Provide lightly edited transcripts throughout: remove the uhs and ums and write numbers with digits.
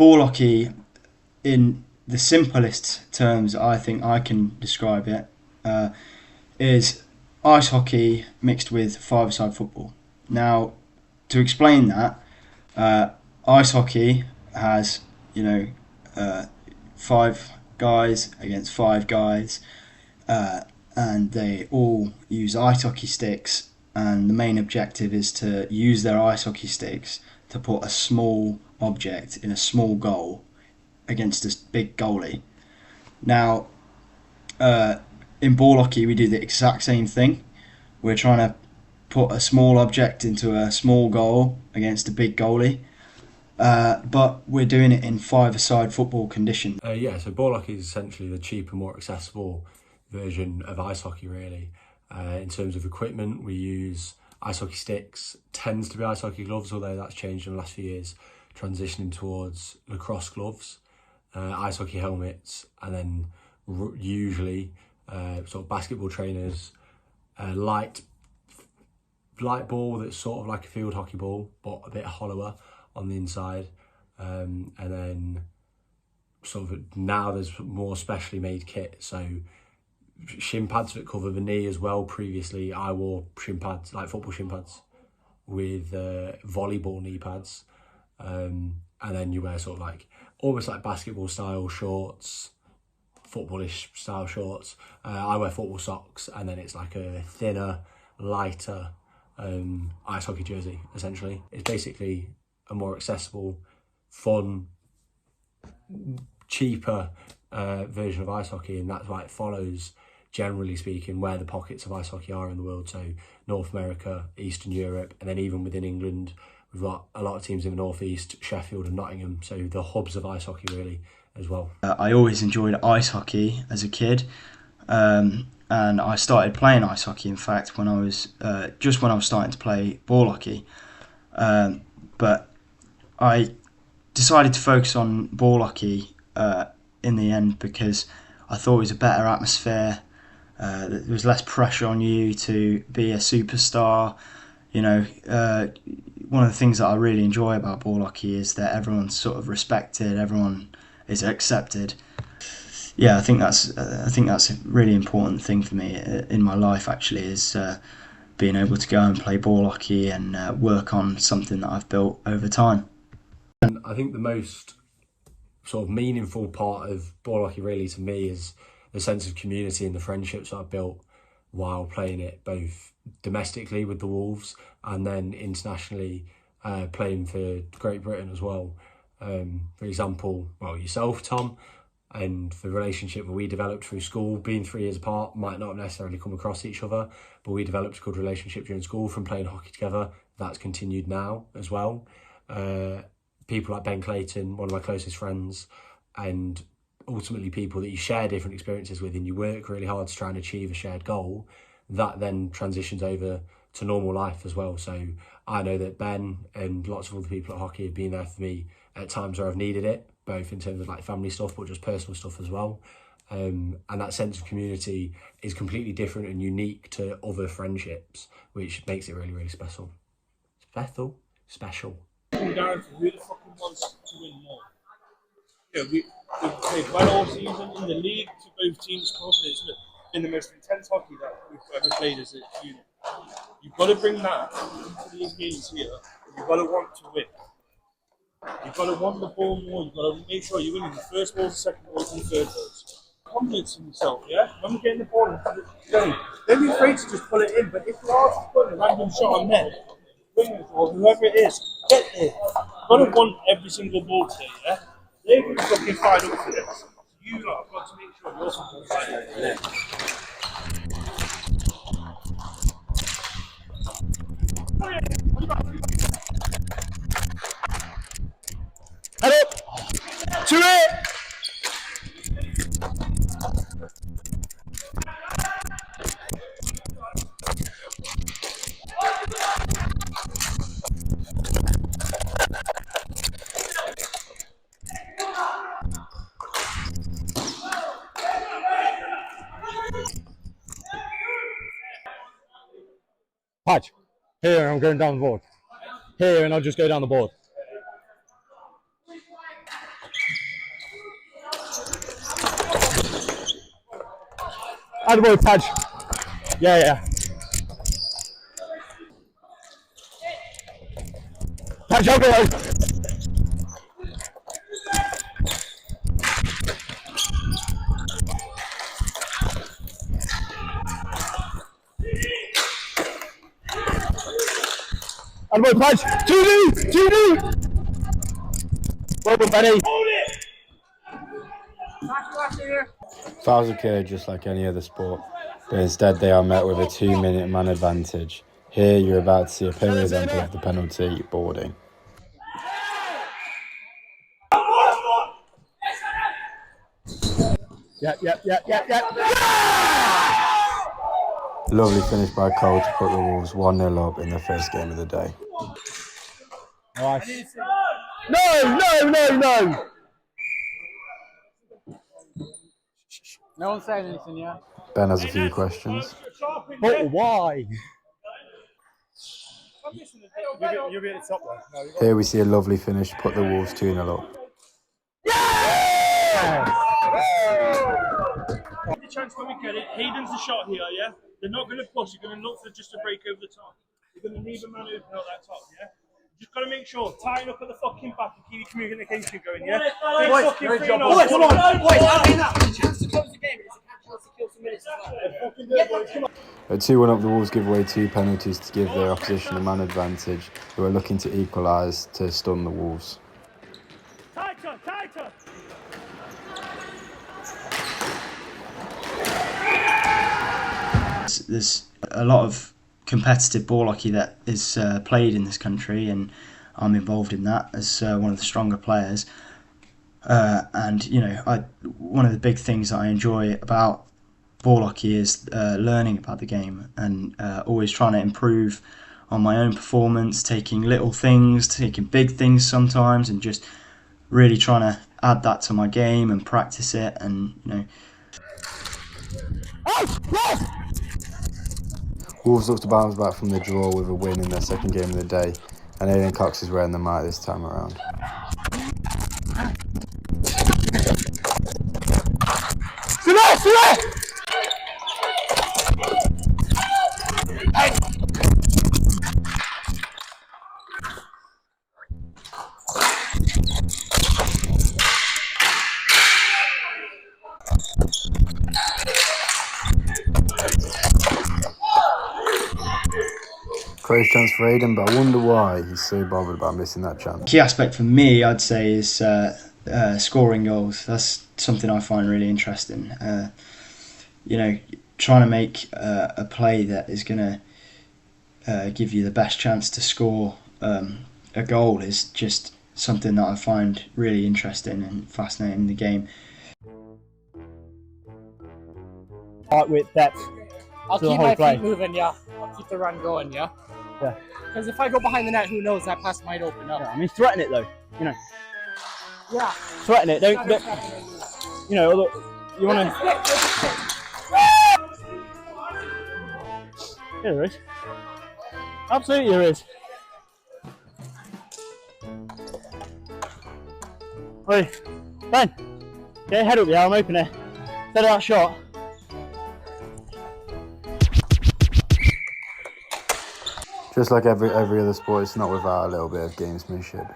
ball hockey, in the simplest terms I think I can describe it, is ice hockey mixed with five-a-side football. Now, to explain that, uh, ice hockey has, you know, uh, five guys against five guys, uh, and they all use ice hockey sticks. And the main objective is to use their ice hockey sticks to put a small object in a small goal against a big goalie. Now, uh, in ball hockey, we do the exact same thing. We're trying to put a small object into a small goal against a big goalie, but we're doing it in five-a-side football conditions. Yeah, so ball hockey is essentially the cheaper, more accessible version of ice hockey, really. In terms of equipment, we use ice hockey sticks, tends to be ice hockey gloves, although that's changed in the last few years, transitioning towards lacrosse gloves, ice hockey helmets, and then usually sort of basketball trainers, light ball that's sort of like a field hockey ball, but a bit hollower on the inside, and then sort of now there's more specially made kit, so shin pads that cover the knee as well. Previously I wore shin pads, like football shin pads, with volleyball knee pads, and then you wear sort of like almost like basketball style shorts, footballish style shorts. I wear football socks, and then it's like a thinner, lighter ice hockey jersey. Essentially, it's basically a more accessible, fun, cheaper version of ice hockey, and that's why it follows, generally speaking, where the pockets of ice hockey are in the world. So North America, Eastern Europe, and then even within England, we've got a lot of teams in the northeast, Sheffield and Nottingham, so the hubs of ice hockey really as well. I always enjoyed ice hockey as a kid, and I started playing ice hockey. In fact, when I was just when I was starting to play ball hockey, but I decided to focus on ball hockey in the end because I thought it was a better atmosphere. There was less pressure on you to be a superstar. You know, one of the things that I really enjoy about ball hockey is that everyone's sort of respected, everyone is accepted. Yeah, I think that's a really important thing for me in my life. Actually, is being able to go and play ball hockey and work on something that I've built over time. And I think the most sort of meaningful part of ball hockey really to me is the sense of community and the friendships that I've built while playing it, both domestically with the Wolves and then internationally playing for Great Britain as well. For example, well, yourself, Tom, and the relationship that we developed through school, being 3 years apart, might not necessarily come across each other, but we developed a good relationship during school from playing hockey together. That's continued now as well. People like Ben Clayton, one of my closest friends, and ultimately people that you share different experiences with and you work really hard to try and achieve a shared goal, that then transitions over to normal life as well. So I know that Ben and lots of other people at hockey have been there for me at times where I've needed it, both in terms of like family stuff, but just personal stuff as well. And that sense of community is completely different and unique to other friendships, which makes it really, really special. Special. Down to who the fucking wants to win more. Yeah, we've played well all season in the league to both teams' confidence. It's been the most intense hockey that we've ever played as a unit. You've got to bring that to these games here. You've got to want to win. You've got to want the ball more. You've got to make sure you're winning the first balls, the second balls, and the third balls. Confidence in yourself, yeah? When we're getting the ball into the game, don't be afraid to just pull it in. But if you are just putting a random shot on net, wingers or whoever it is, get there. You've got to want every single ball today, yeah? They're going to fucking fired up for this. You lot have got to make sure you're fucking fired up for this. To it! Patch. Here, I'm going down the board. Here, and I'll just go down the board. Attaboy, Padge. Yeah. Padge, I'll go. Attaboy, Padge. 2D. Well done, Benny. Fouls occur just like any other sport, but instead they are met with a 2-minute man advantage. Here you're about to see a perfect example of the penalty boarding. Yep. Lovely finish by Cole to put the Wolves 1-0 up in their first game of the day. Nice. No. No one's saying anything yet. Ben has a few questions. But why? You'll be at the top there. No, Here we see a lovely finish to put the Wolves 2-0 up. the chance when we get it. Hayden's the shot here, yeah? They're not going to push. You're going to look for just a break over the top. You're going to leave a man open out that top, yeah? Just got to make sure, tighten up at the fucking back and keep your communication going, yeah? Boys, come on. Boys, I mean that. It's a chance to close the game. It's a chance to kill some minutes. At 2-1 up, the Wolves give away 2 penalties to give their opposition a man advantage, who are looking to equalise to stun the Wolves. Tighter! There's a lot of competitive ball hockey that is played in this country, and I'm involved in that as one of the stronger players. And one of the big things that I enjoy about ball hockey is learning about the game and always trying to improve on my own performance, taking little things, taking big things sometimes, and just really trying to add that to my game and practice it. And Wolves look to bounce back from the draw with a win in their second game of the day, and Aidan Cox is wearing the mic this time around. Close chance for Aidan, but I wonder why he's so bothered about missing that chance. key aspect for me, I'd say, is scoring goals. That's something I find really interesting. Trying to make a play that is going to give you the best chance to score a goal is just something that I find really interesting and fascinating in the game. Right with depth. I'll To the keep whole my play. feet moving, yeah. I'll keep the run going, yeah. Yeah. Because if I go behind the net, who knows, that pass might open up. I mean, threaten it though. Yeah. Threaten it. Don't you want to. Yeah, there is. Absolutely, there is. Oi, Ben, get your head up, yeah, I'm open here. Set that shot. Just like every other sport, it's not without a little bit of gamesmanship.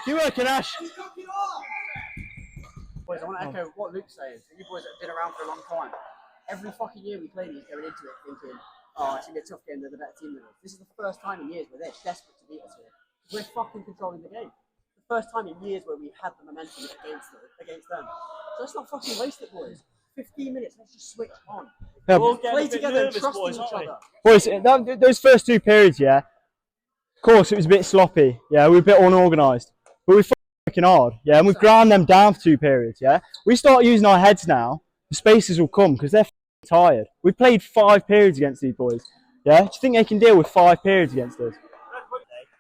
Keep working, Ash. Boys, I want to echo what Luke's saying. You boys that have been around for a long time. Every fucking year we play these, going into it thinking, oh, it's going to be a tough game, they're the better team than us. This is the first time in years where they're desperate to beat us here. We're fucking controlling the game. The first time in years where we've had the momentum against them. So let's not fucking waste it, boys. 15 minutes, let's just switch on. Yeah. We'll get Play a bit together and nervous, trust boys, in each aren't we? other. Boys, those first 2 periods, yeah, of course it was a bit sloppy, yeah, we were a bit unorganised, but we're working hard, yeah, and we've ground them down for 2 periods, yeah. We start using our heads now, the spaces will come because they're tired. We've played 5 periods against these boys, yeah. Do you think they can deal with 5 periods against us?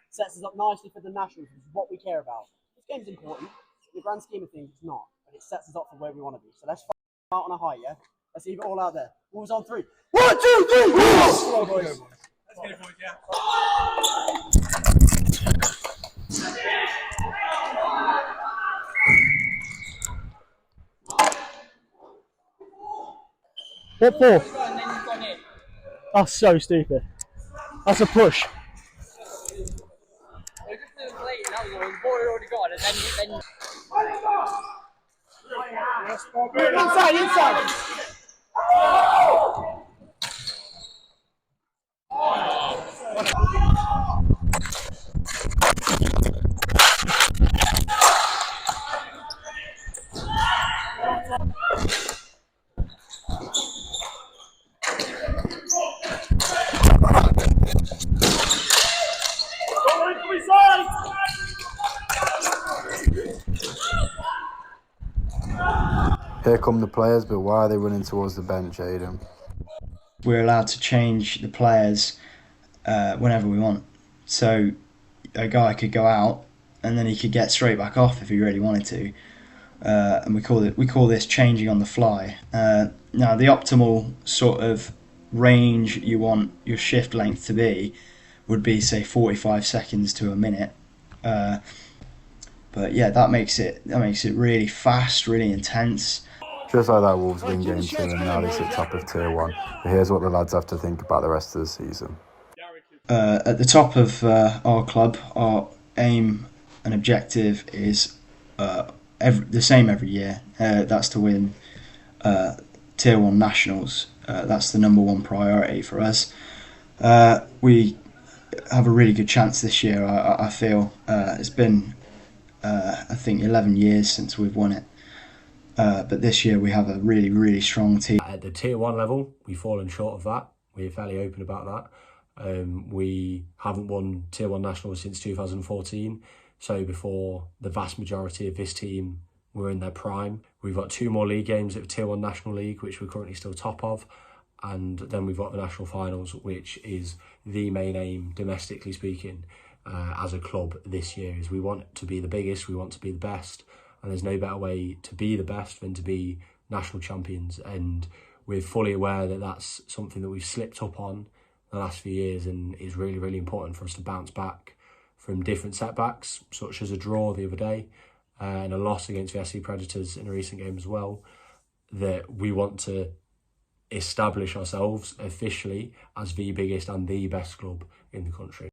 Sets us up nicely for the Nationals, which is what we care about. This game's important. In the grand scheme of things, it's not, but it sets us up for where we want to be. So let's out on a high, yeah? Let's leave it all out there. Wolves on 3. 1, 2, 3! Wolves! Come on, boys. Let's get it, boys, yeah. What for? That's so stupid. That's a push. Inside. Here come the players, but why are they running towards the bench, Aidan? We're allowed to change the players whenever we want. So a guy could go out and then he could get straight back off if he really wanted to. And we call this changing on the fly. Now the optimal sort of range you want your shift length to be would be, say, 45 seconds to a minute. But yeah, that makes it really fast, really intense. Just like that Wolves win game 2 and now they sit top of Tier 1. But here's what the lads have to think about the rest of the season. At the top of our club, our aim and objective is the same every year. That's to win Tier 1 nationals. That's the number one priority for us. We have a really good chance this year, I feel. It's been, I think, 11 years since we've won it. But this year we have a really, really strong team. At the Tier 1 level, we've fallen short of that. We're fairly open about that. We haven't won Tier 1 nationals since 2014. So before the vast majority of this team were in their prime. We've got 2 more league games at the Tier 1 National League, which we're currently still top of. And then we've got the national finals, which is the main aim, domestically speaking, as a club this year. Is we want to be the biggest, we want to be the best, and there's no better way to be the best than to be national champions. And we're fully aware that that's something that we've slipped up on the last few years, and is really, really important for us to bounce back from different setbacks, such as a draw the other day and a loss against the SC Predators in a recent game as well. That we want to establish ourselves officially as the biggest and the best club in the country.